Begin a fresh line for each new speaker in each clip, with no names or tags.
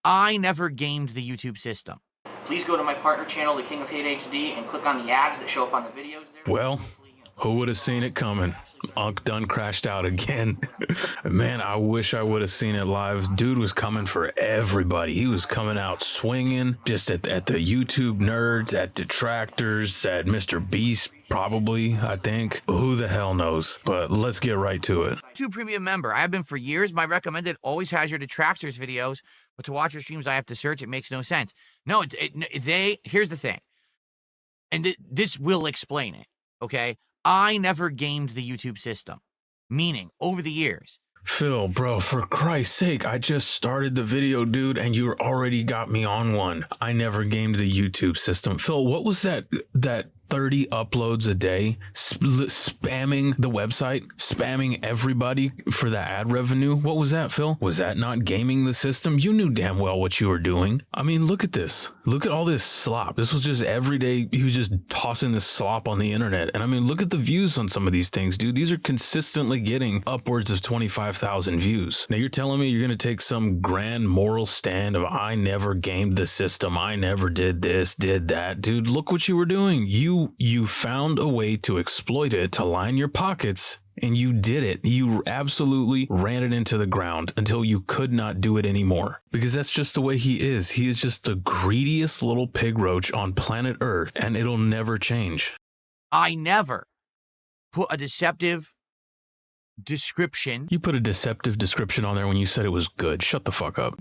I never gamed the YouTube system. Please go to my partner channel, The King of Hate HD, and click on the ads that show up on the videos there.
Well, who would have seen it coming? Unk done crashed out again. Man, I wish I would have seen it live. Dude was coming for everybody. He was coming out swinging just at the YouTube nerds, at detractors, at Mr. Beast, probably, I think. Who the hell knows? But let's get right to it.
YouTube Premium member. I have been for years. My recommended always has your detractors videos, but to watch your streams, I have to search. It makes no sense. No, here's the thing. And this will explain it, okay? I never gamed the YouTube system, meaning over the years.
Phil, bro, for Christ's sake, I just started the video, dude, and you already got me on one. I never gamed the YouTube system. Phil, what was that 30 uploads a day, spamming the website, spamming everybody for the ad revenue? What was that, Phil? Was that not gaming the system? You knew damn well what you were doing. I mean, look at this. Look at all this slop. This was just every day. He was just tossing this slop on the internet. And I mean, look at the views on some of these things, dude. These are consistently getting upwards of 25,000 views. Now you're telling me you're going to take some grand moral stand of I never gamed the system. I never did this, did that. Dude, look what you were doing. You found a way to exploit it, to line your pockets, and you did it. You absolutely ran it into the ground until you could not do it anymore. Because that's just the way he is. He is just the greediest little pig roach on planet Earth, and it'll never change.
I never put a deceptive description.
You put a deceptive description on there when you said it was good. Shut the fuck up.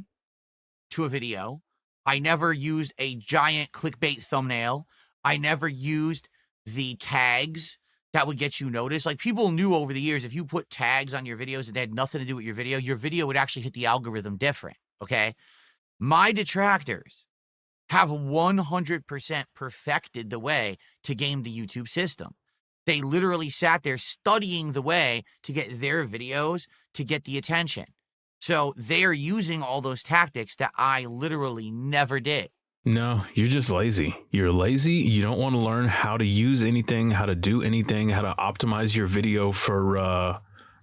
To a video. I never used a giant clickbait thumbnail. I never used the tags that would get you noticed. Like, people knew over the years, if you put tags on your videos that had nothing to do with your video would actually hit the algorithm different, okay? My detractors have 100% perfected the way to game the YouTube system. They literally sat there studying the way to get their videos to get the attention. So they're using all those tactics that I literally never did.
No, you're just lazy. You're lazy. You don't want to learn how to use anything, how to do anything, how to optimize your video for,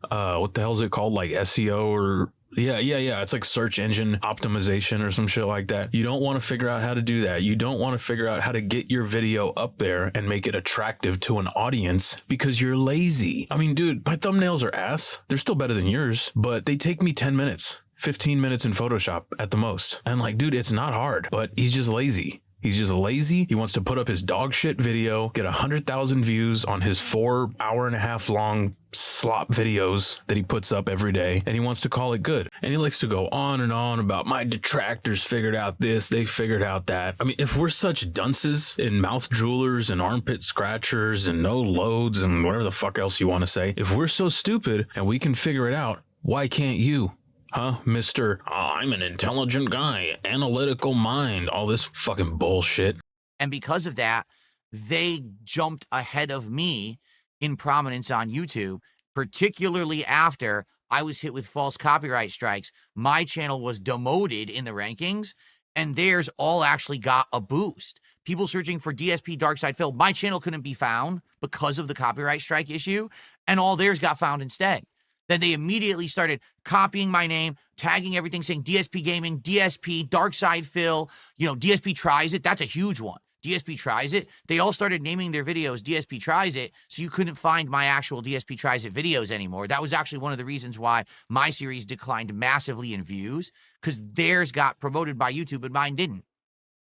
what the hell is it called? Like SEO or, yeah. It's like search engine optimization or some shit like that. You don't want to figure out how to do that. You don't want to figure out how to get your video up there and make it attractive to an audience because you're lazy. I mean, dude, my thumbnails are ass. They're still better than yours, but they take me 10 minutes. 15 minutes in Photoshop at the most. And like, dude, it's not hard, but he's just lazy. He's just lazy. He wants to put up his dog shit video, get 100,000 views on his 4 hour-and-a-half long slop videos that he puts up every day. And he wants to call it good. And he likes to go on and on about my detractors figured out this, they figured out that. I mean, if we're such dunces and mouth droolers and armpit scratchers and no loads and whatever the fuck else you want to say, if we're so stupid and we can figure it out, why can't you? Huh, Mr. I'm an intelligent guy, analytical mind, all this fucking bullshit.
And because of that, they jumped ahead of me in prominence on YouTube, particularly after I was hit with false copyright strikes. My channel was demoted in the rankings, and theirs all actually got a boost. People searching for DSP Darkside Phil, my channel couldn't be found because of the copyright strike issue, and all theirs got found instead. Then they immediately started copying my name, tagging everything, saying DSP Gaming, DSP, Darkside Phil, DSP Tries It. That's a huge one. DSP Tries It. They all started naming their videos DSP Tries It, so you couldn't find my actual DSP Tries It videos anymore. That was actually one of the reasons why my series declined massively in views, because theirs got promoted by YouTube and mine didn't.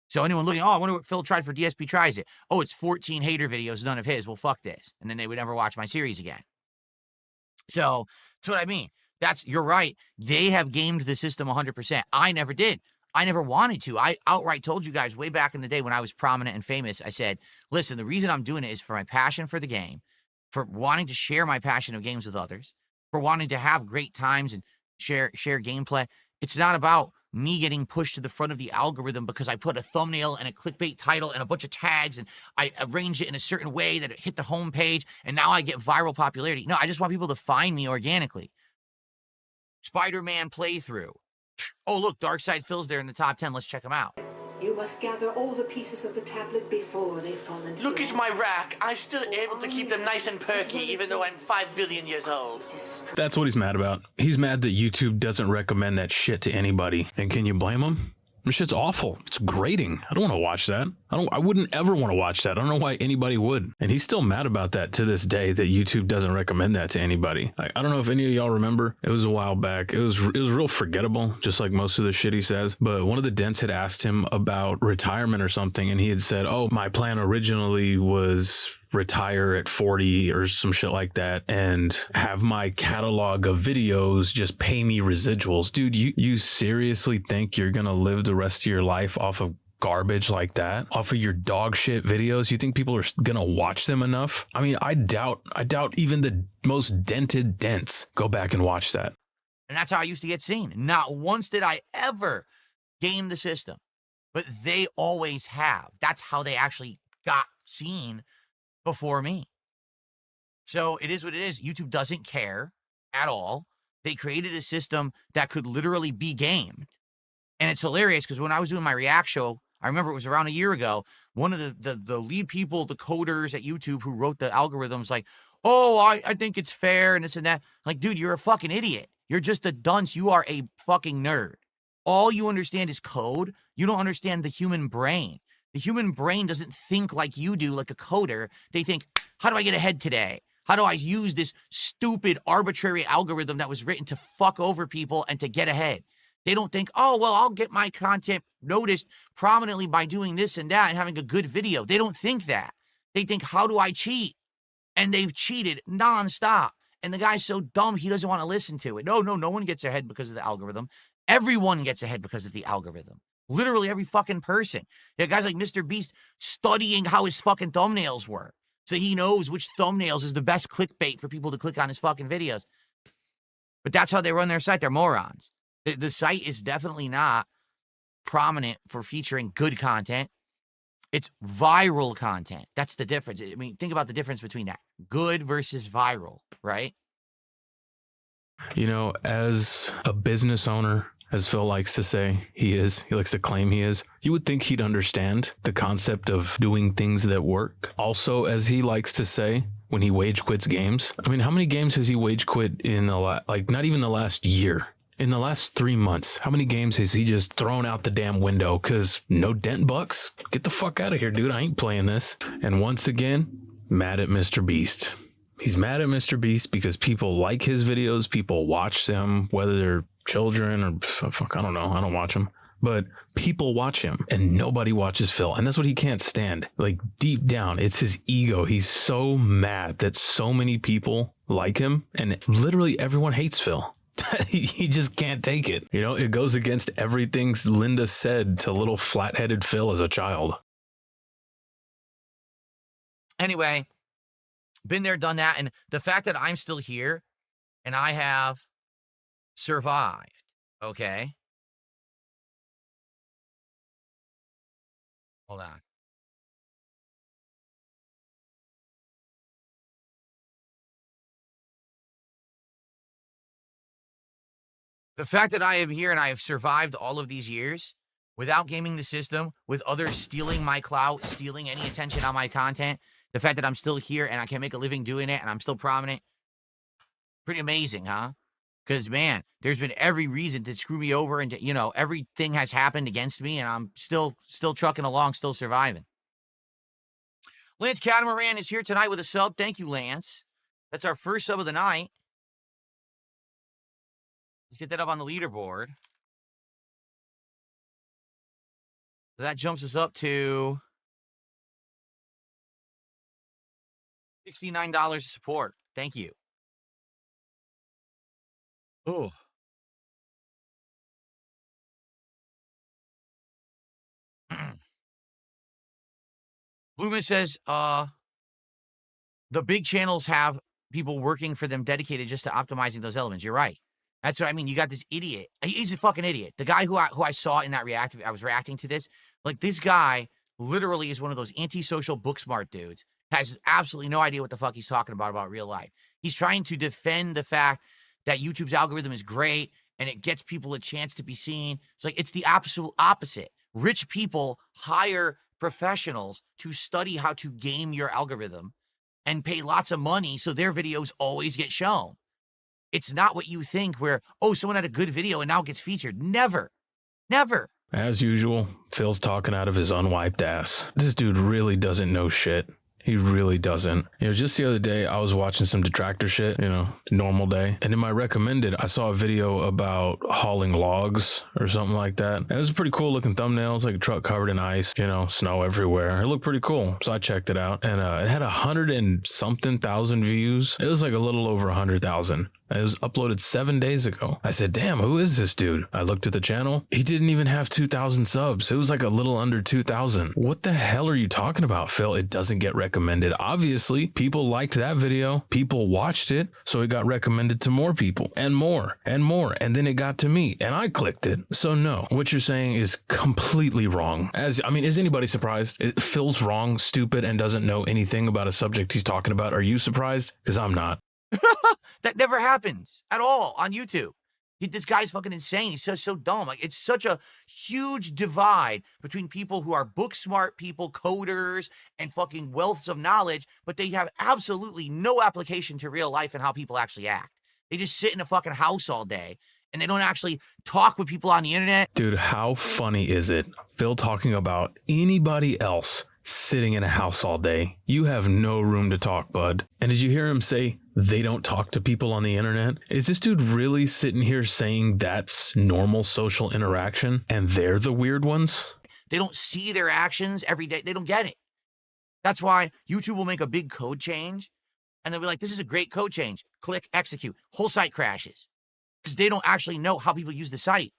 So anyone looking, I wonder what Phil tried for DSP Tries It. Oh, it's 14 hater videos, none of his. Well, fuck this. And then they would never watch my series again. So that's what I mean. You're right. They have gamed the system 100%. I never did. I never wanted to. I outright told you guys way back in the day when I was prominent and famous, I said, listen, the reason I'm doing it is for my passion for the game, for wanting to share my passion of games with others, for wanting to have great times and share gameplay. It's not about me getting pushed to the front of the algorithm because I put a thumbnail and a clickbait title and a bunch of tags and I arranged it in a certain way that it hit the homepage and now I get viral popularity. No, I just want people to find me organically. Spider-Man playthrough. Oh, look, Darkside Phil's there in the top 10. Let's check him out.
You must gather all the pieces of the tablet before they fall into
Look at my rack. I'm still able to keep them nice and perky even though I'm 5 billion years old.
That's what he's mad about. He's mad that YouTube doesn't recommend that shit to anybody. And can you blame him? This shit's awful. It's grating. I don't want to watch that. I wouldn't ever want to watch that. I don't know why anybody would. And he's still mad about that to this day, that YouTube doesn't recommend that to anybody. Like, I don't know if any of y'all remember. It was a while back. It was real forgettable, just like most of the shit he says. But one of the dents had asked him about retirement or something, and he had said, "Oh, my plan originally was retire at 40 or some shit like that and have my catalog of videos just pay me residuals." Dude, you seriously think you're gonna live the rest of your life off of garbage like that, off of your dog shit videos? You think people are gonna watch them enough? I mean, I doubt even the most dented dents go back and watch that.
And that's how I used to get seen. Not once did I ever game the system, but they always have. That's how they actually got seen before me. So it is what it is. YouTube doesn't care at all. They created a system that could literally be gamed. And it's hilarious because when I was doing my React show, I remember it was around a year ago, one of the lead people, the coders at YouTube who wrote the algorithms, like, "Oh, I think it's fair and this and that." Like, dude, you're a fucking idiot. You're just a dunce. You are a fucking nerd. All you understand is code. You don't understand the human brain. The human brain doesn't think like you do, like a coder. They think, how do I get ahead today? How do I use this stupid arbitrary algorithm that was written to fuck over people and to get ahead? They don't think, oh, well, I'll get my content noticed prominently by doing this and that and having a good video. They don't think that. They think, how do I cheat? And they've cheated nonstop. And the guy's so dumb, he doesn't want to listen to it. No one gets ahead because of the algorithm. Everyone gets ahead because of the algorithm. Literally every fucking person. There are guys like Mr. Beast studying how his fucking thumbnails work, so he knows which thumbnails is the best clickbait for people to click on his fucking videos. But that's how they run their site. They're morons. The site is definitely not prominent for featuring good content. It's viral content. That's the difference. I mean, think about the difference between that. Good versus viral, right?
You know, as a business owner, as Phil likes to say he likes to claim he is, you would think he'd understand the concept of doing things that work. Also, as he likes to say, when he wage quits games, I mean, how many games has he wage quit in not even the last year? In the last 3 months, how many games has he just thrown out the damn window? Cause no dent bucks? Get the fuck out of here, dude. I ain't playing this. And once again, mad at Mr. Beast. He's mad at Mr. Beast because people like his videos. People watch them, whether they're children or fuck, I don't know. I don't watch them. But people watch him and nobody watches Phil. And that's what he can't stand. Like, deep down, it's his ego. He's so mad that so many people like him and literally everyone hates Phil. He just can't take it. You know, it goes against everything Linda said to little flat-headed Phil as a child.
Anyway, been there, done that. And the fact that I'm still here and I have survived, okay? Hold on. The fact that I am here and I have survived all of these years without gaming the system, with others stealing my clout, stealing any attention on my content, the fact that I'm still here and I can make a living doing it and I'm still prominent, pretty amazing, huh? Because, man, there's been every reason to screw me over and, you know, everything has happened against me and I'm still trucking along, still surviving. Lance Catamaran is here tonight with a sub. Thank you, Lance. That's our first sub of the night. Let's get that up on the leaderboard. So that jumps us up to $69 of support. Thank you. Oh. Blumen says, the big channels have people working for them dedicated just to optimizing those elements. You're right. That's what I mean. You got this idiot. He's a fucking idiot. The guy who I saw in that I was reacting to this. Like, this guy literally is one of those antisocial book smart dudes. Has absolutely no idea what the fuck he's talking about real life. He's trying to defend the fact that YouTube's algorithm is great and it gets people a chance to be seen. It's like, it's the absolute opposite. Rich people hire professionals to study how to game your algorithm and pay lots of money so their videos always get shown. It's not what you think where, oh, someone had a good video and now gets featured. Never. Never.
As usual, Phil's talking out of his unwiped ass. This dude really doesn't know shit. He really doesn't. Just the other day, I was watching some detractor shit, normal day. And in my recommended, I saw a video about hauling logs or something like that. And it was a pretty cool looking thumbnail. It's like a truck covered in ice, snow everywhere. It looked pretty cool. So I checked it out, and it had 100 and something thousand views. It was like a little over 100,000. It was uploaded 7 days ago. I said, damn, who is this dude? I looked at the channel. He didn't even have 2,000 subs. It was like a little under 2,000. What the hell are you talking about, Phil? It doesn't get recommended. Obviously, people liked that video. People watched it. So it got recommended to more people and more and more. And then it got to me and I clicked it. So no, what you're saying is completely wrong. Is anybody surprised? Phil's wrong, stupid, and doesn't know anything about a subject he's talking about. Are you surprised? Because I'm not.
That never happens at all on YouTube. This guy's fucking insane. He's so dumb. Like, it's such a huge divide between people who are book smart people, coders, and fucking wealths of knowledge, but they have absolutely no application to real life and how people actually act. They just sit in a fucking house all day and they don't actually talk with people on the internet.
Dude, how funny is it? Phil talking about anybody else sitting in a house all day. You have no room to talk, bud. And did you hear him say they don't talk to people on the internet? Is this dude really sitting here saying that's normal social interaction and they're the weird ones?
They don't see their actions every day. They don't get it. That's why YouTube will make a big code change and they'll be like, this is a great code change. Click, execute. Whole site crashes because they don't actually know how people use the site.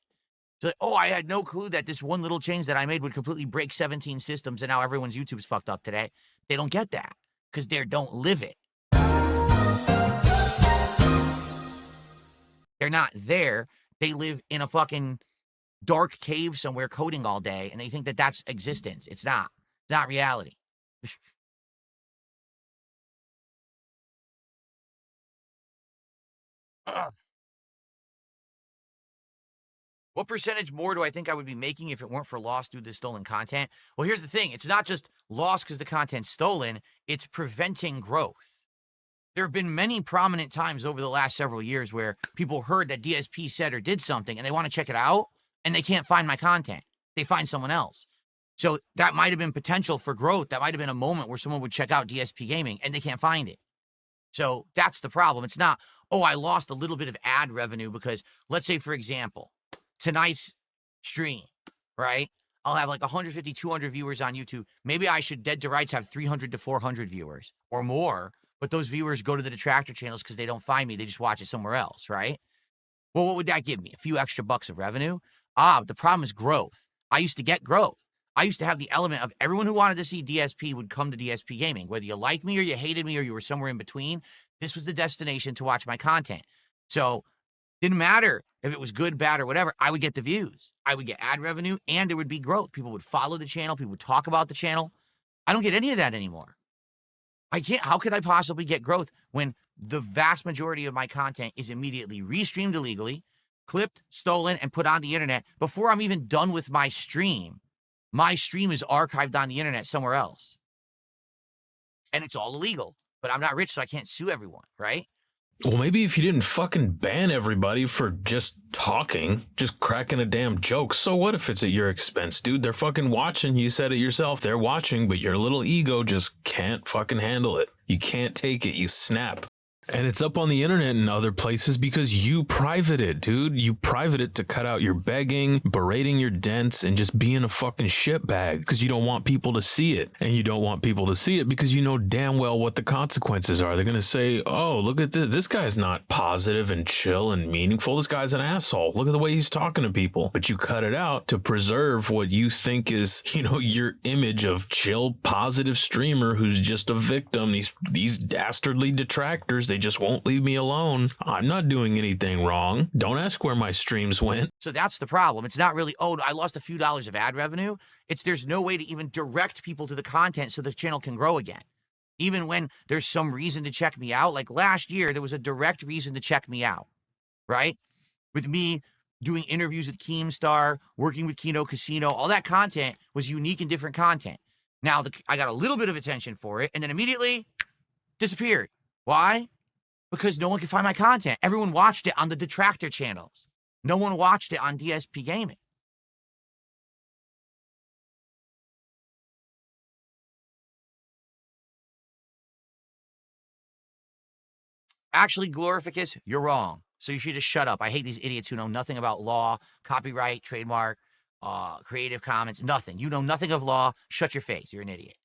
So, oh, I had no clue that this one little change that I made would completely break 17 systems and now everyone's YouTube's fucked up today. They don't get that because they don't live it. They're not there. They live in a fucking dark cave somewhere coding all day and they think that that's existence. It's not. It's not reality. What percentage more do I think I would be making if it weren't for loss due to stolen content? Well, here's the thing. It's not just loss because the content's stolen. It's preventing growth. There have been many prominent times over the last several years where people heard that DSP said or did something and they want to check it out and they can't find my content. They find someone else. So that might have been potential for growth. That might have been a moment where someone would check out DSP Gaming and they can't find it. So that's the problem. It's not, oh, I lost a little bit of ad revenue because, let's say, for example, tonight's stream, right? I'll have like 150, 200 viewers on YouTube. Maybe I should, dead to rights, have 300 to 400 viewers or more. But those viewers go to the detractor channels because they don't find me. They just watch it somewhere else, right? Well, what would that give me? A few extra bucks of revenue? The problem is growth. I used to get growth. I used to have the element of everyone who wanted to see DSP would come to DSP Gaming. Whether you liked me or you hated me or you were somewhere in between, this was the destination to watch my content. So didn't matter if it was good, bad, or whatever. I would get the views. I would get ad revenue, and there would be growth. People would follow the channel. People would talk about the channel. I don't get any of that anymore. I can't. How could I possibly get growth when the vast majority of my content is immediately restreamed illegally, clipped, stolen, and put on the internet before I'm even done with my stream? My stream is archived on the internet somewhere else. And it's all illegal. But I'm not rich, so I can't sue everyone, right?
Well, maybe if you didn't fucking ban everybody for just talking, just cracking a damn joke, so what if it's at your expense, dude? They're fucking watching. You said it yourself. They're watching, but your little ego just can't fucking handle it. You can't take it. You snap. And it's up on the internet and other places because you private it, dude. You private it to cut out your begging, berating your dents, and just being a fucking shitbag because you don't want people to see it. And you don't want people to see it because you know damn well what the consequences are. They're going to say, oh, look at this. This guy's not positive and chill and meaningful. This guy's an asshole. Look at the way he's talking to people. But you cut it out to preserve what you think is, your image of chill, positive streamer who's just a victim. These dastardly detractors, they just won't leave me alone. I'm not doing anything wrong. Don't ask where my streams went.
So that's the problem. It's not really, oh, I lost a few dollars of ad revenue. It's there's no way to even direct people to the content so the channel can grow again. Even when there's some reason to check me out. Like last year, there was a direct reason to check me out, right? With me doing interviews with Keemstar, working with Kino Casino, all that content was unique and different content. Now, I got a little bit of attention for it and then immediately disappeared. Why? Because no one could find my content. Everyone watched it on the detractor channels. No one watched it on DSP Gaming. Actually, Glorificus, you're wrong. So you should just shut up. I hate these idiots who know nothing about law, copyright, trademark, Creative Commons, nothing. You know nothing of law. Shut your face. You're an idiot.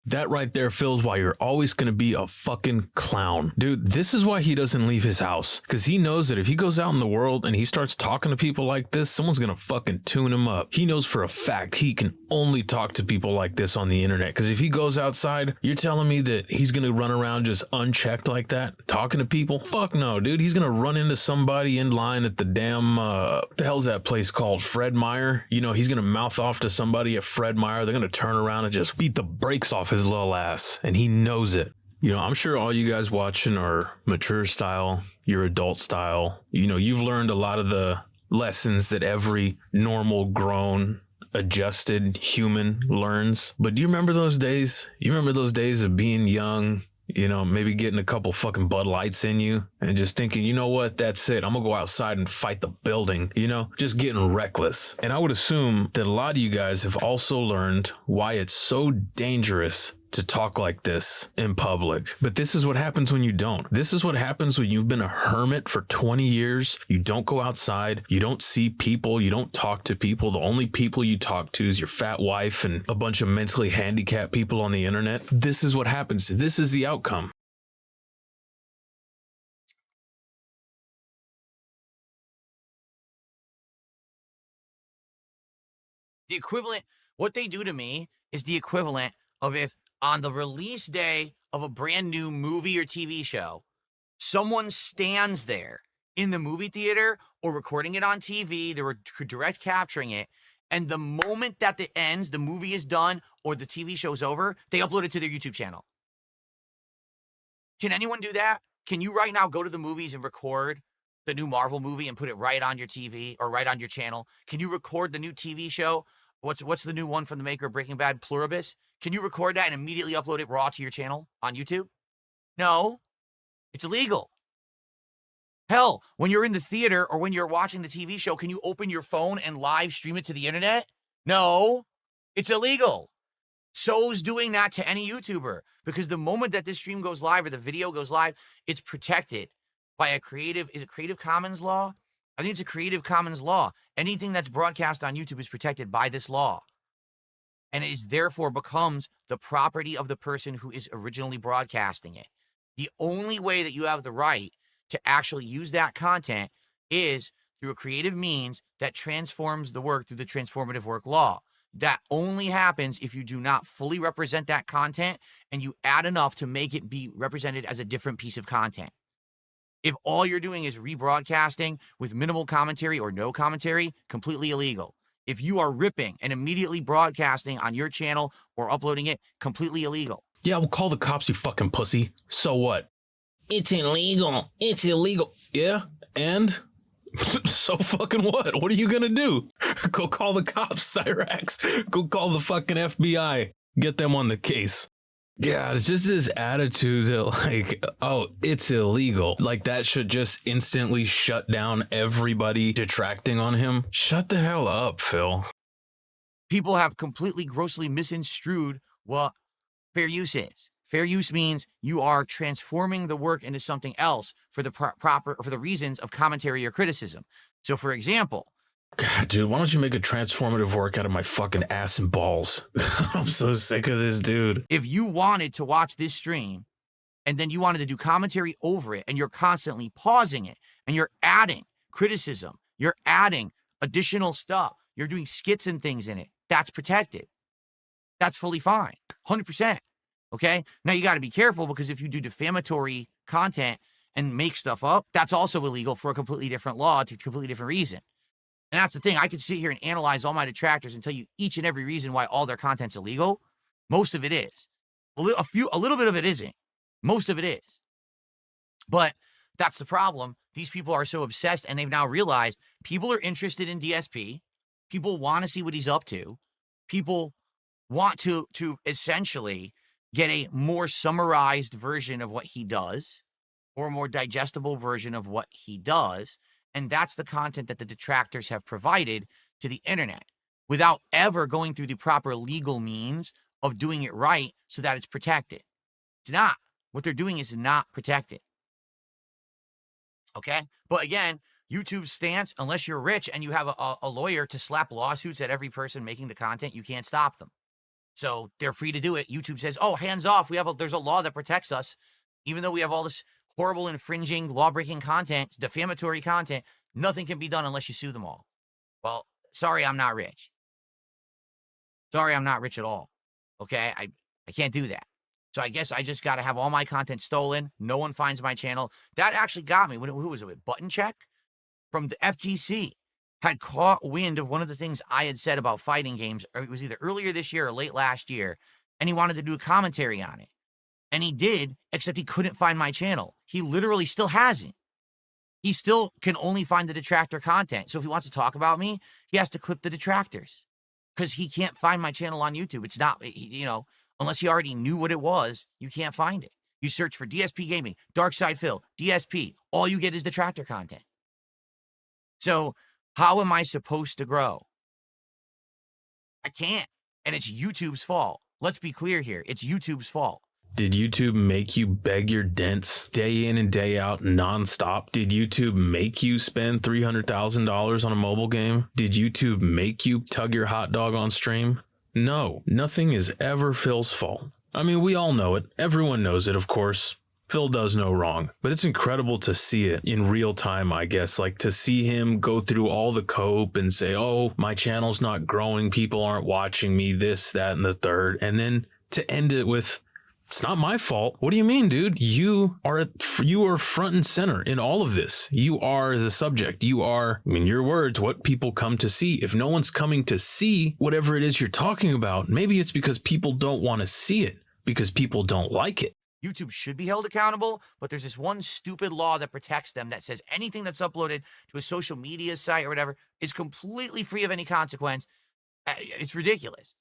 That right there, Phil's why you're always going to be a fucking clown. Dude, this is why he doesn't leave his house. Because he knows that if he goes out in the world and he starts talking to people like this, someone's going to fucking tune him up. He knows for a fact he can only talk to people like this on the internet. Because if he goes outside, you're telling me that he's going to run around just unchecked like that, talking to people? Fuck no, dude. He's going to run into somebody in line at the damn, what the hell's that place called? Fred Meyer? You know, he's going to mouth off to somebody at Fred Meyer. They're going to turn around and just beat the brakes off his little ass, and he knows it. You know, I'm sure all you guys watching are mature style, you're adult style. You know, you've learned a lot of the lessons that every normal, grown, adjusted human learns. But do you remember those days? You remember those days of being young, you know, maybe getting a couple fucking Bud Lights in you and just thinking, you know what, that's it. I'm gonna go outside and fight the building, you know, just getting reckless. And I would assume that a lot of you guys have also learned why it's so dangerous to talk like this in public. But this is what happens when you don't. This is what happens when you've been a hermit for 20 years. You don't go outside. You don't see people. You don't talk to people. The only people you talk to is your fat wife and a bunch of mentally handicapped people on the internet. This is what happens. This is the outcome.
The equivalent, what they do to me is the equivalent of if on the release day of a brand new movie or TV show, someone stands there in the movie theater or recording it on TV, they're direct capturing it, and the moment that it ends, the movie is done or the TV show's over, they upload it to their YouTube channel. Can anyone do that? Can you right now go to the movies and record the new Marvel movie and put it right on your TV or right on your channel? Can you record the new TV show? What's the new one from the maker of Breaking Bad, Pluribus? Can you record that and immediately upload it raw to your channel on YouTube? No, it's illegal. Hell, when you're in the theater or when you're watching the TV show, can you open your phone and live stream it to the internet? No, it's illegal. So's doing that to any YouTuber because the moment that this stream goes live or the video goes live, it's protected by a Creative Commons law? I think it's a Creative Commons law. Anything that's broadcast on YouTube is protected by this law. And it is therefore becomes the property of the person who is originally broadcasting it. The only way that you have the right to actually use that content is through a creative means that transforms the work through the transformative work law. That only happens if you do not fully represent that content and you add enough to make it be represented as a different piece of content. If all you're doing is rebroadcasting with minimal commentary or no commentary, completely illegal. If you are ripping and immediately broadcasting on your channel or uploading it, completely illegal.
Yeah, we'll call the cops, you fucking pussy. So what? It's illegal. It's illegal. Yeah, and? So fucking what? What are you gonna do? Go call the cops, Cyrax. Go call the fucking FBI. Get them on the case. Yeah, it's just this attitude that like, oh, it's illegal. Like that should just instantly shut down everybody detracting on him. Shut the hell up, Phil.
People have completely grossly misconstrued what fair use is. Fair use means you are transforming the work into something else for the for the reasons of commentary or criticism. So for example,
God, dude, why don't you make a transformative work out of my fucking ass and balls? I'm so sick of this dude.
If you wanted to watch this stream and then you wanted to do commentary over it and you're constantly pausing it and you're adding criticism, you're adding additional stuff, you're doing skits and things in it, that's protected. That's fully fine, 100%. Okay? Now you got to be careful because if you do defamatory content and make stuff up, that's also illegal for a completely different law to a completely different reason. And that's the thing. I could sit here and analyze all my detractors and tell you each and every reason why all their content's illegal. Most of it is. A little bit of it isn't. Most of it is. But that's the problem. These people are so obsessed and they've now realized people are interested in DSP. People want to see what he's up to. People want to essentially get a more summarized version of what he does or a more digestible version of what he does. And that's the content that the detractors have provided to the internet without ever going through the proper legal means of doing it right so that it's protected. It's not. What they're doing is not protected. Okay? But again, YouTube's stance, unless you're rich and you have a lawyer to slap lawsuits at every person making the content, you can't stop them. So they're free to do it. YouTube says, oh, hands off. There's a law that protects us. Even though we have all this horrible, infringing, law-breaking content, defamatory content, nothing can be done unless you sue them all. Well, sorry, I'm not rich. Sorry, I'm not rich at all. Okay? I can't do that. So I guess I just got to have all my content stolen. No one finds my channel. That actually got me. Who was it? Button Check from the FGC had caught wind of one of the things I had said about fighting games. Or it was either earlier this year or late last year. And he wanted to do a commentary on it. And he did, except he couldn't find my channel. He literally still hasn't. He still can only find the detractor content. So if he wants to talk about me, he has to clip the detractors. Because he can't find my channel on YouTube. It's not, unless he already knew what it was, you can't find it. You search for DSP Gaming, Darkside Phil, DSP. All you get is detractor content. So how am I supposed to grow? I can't. And it's YouTube's fault. Let's be clear here. It's YouTube's fault.
Did YouTube make you beg your dents day in and day out nonstop? Did YouTube make you spend $300,000 on a mobile game? Did YouTube make you tug your hot dog on stream? No, nothing is ever Phil's fault. I mean, we all know it. Everyone knows it, of course. Phil does no wrong, but it's incredible to see it in real time, I guess. Like to see him go through all the cope and say, oh, my channel's not growing. People aren't watching me, this, that, and the third. And then to end it with, it's not my fault. What do you mean, dude? You are front and center in all of this. You are the subject. You are, your words, what people come to see. If no one's coming to see whatever it is you're talking about, maybe it's because people don't want to see it, because people don't like it.
YouTube should be held accountable, but there's this one stupid law that protects them that says anything that's uploaded to a social media site or whatever is completely free of any consequence. It's ridiculous.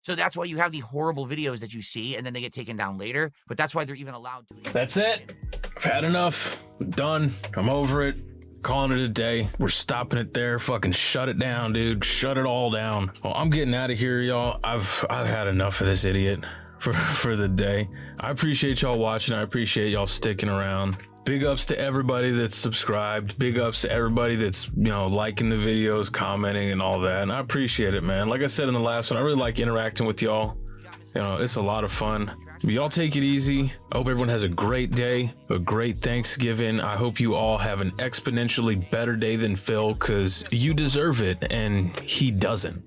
So that's why you have the horrible videos that you see and then they get taken down later. But that's why they're even allowed to.
That's it. I've had enough. I'm done. I'm over it. Calling it a day. We're stopping it there. Fucking shut it down, dude. Shut it all down. Well, I'm getting out of here, y'all. I've had enough of this idiot for the day. I appreciate y'all watching. I appreciate y'all sticking around. Big ups to everybody that's subscribed. Big ups to everybody that's, liking the videos, commenting and all that. And I appreciate it, man. Like I said in the last one, I really like interacting with y'all. It's a lot of fun. But y'all take it easy. I hope everyone has a great day, a great Thanksgiving. I hope you all have an exponentially better day than Phil, because you deserve it and he doesn't.